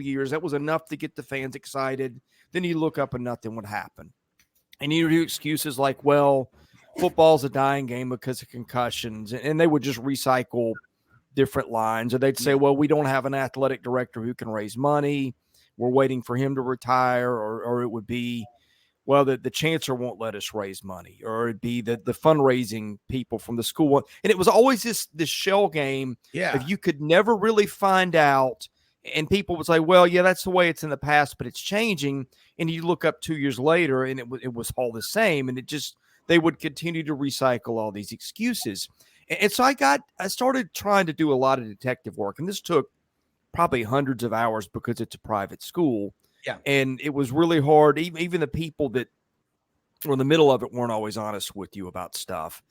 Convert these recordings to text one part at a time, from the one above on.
years. That was enough to get the fans excited. Then you look up and nothing would happen. And you do excuses like, well, football's a dying game because of concussions. And they would just recycle different lines. Or they'd say, well, we don't have an athletic director who can raise money. We're waiting for him to retire. Or it would be, well, the chancellor won't let us raise money. Or it'd be the fundraising people from the school. And it was always this shell game. Yeah. If you could never really find out. And people would say, well, yeah, that's the way it's in the past, but it's changing. And you look up 2 years later and it was all the same. And they would continue to recycle all these excuses. And so I started trying to do a lot of detective work. And this took probably hundreds of hours because it's a private school. Yeah. And it was really hard. Even the people that were in the middle of it weren't always honest with you about stuff.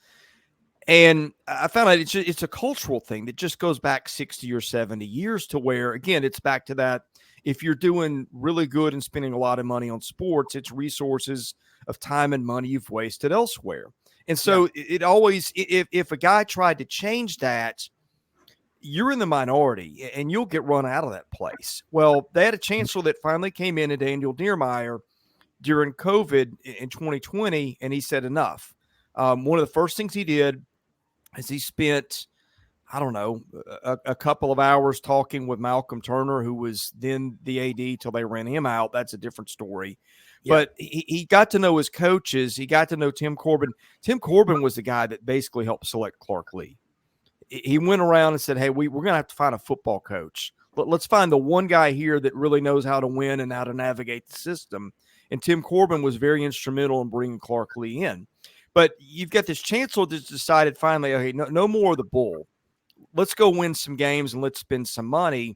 And I found out it's a cultural thing that just goes back 60 or 70 years to where, again, it's back to that. If you're doing really good and spending a lot of money on sports, it's resources of time and money you've wasted elsewhere. And so it always, if a guy tried to change that, you're in the minority and you'll get run out of that place. Well, they had a chancellor that finally came in, Daniel Diermeyer, during COVID in 2020, and he said enough. One of the first things he did is he spent, I don't know, a couple of hours talking with Malcolm Turner, who was then the AD till they ran him out. That's a different story. Yeah. But he got to know his coaches. He got to know Tim Corbin. Tim Corbin was the guy that basically helped select Clark Lee. He went around and said, hey, we're going to have to find a football coach. Let's find the one guy here that really knows how to win and how to navigate the system. And Tim Corbin was very instrumental in bringing Clark Lee in. But you've got this chancellor that's decided finally, okay, no more of the bull. Let's go win some games and let's spend some money.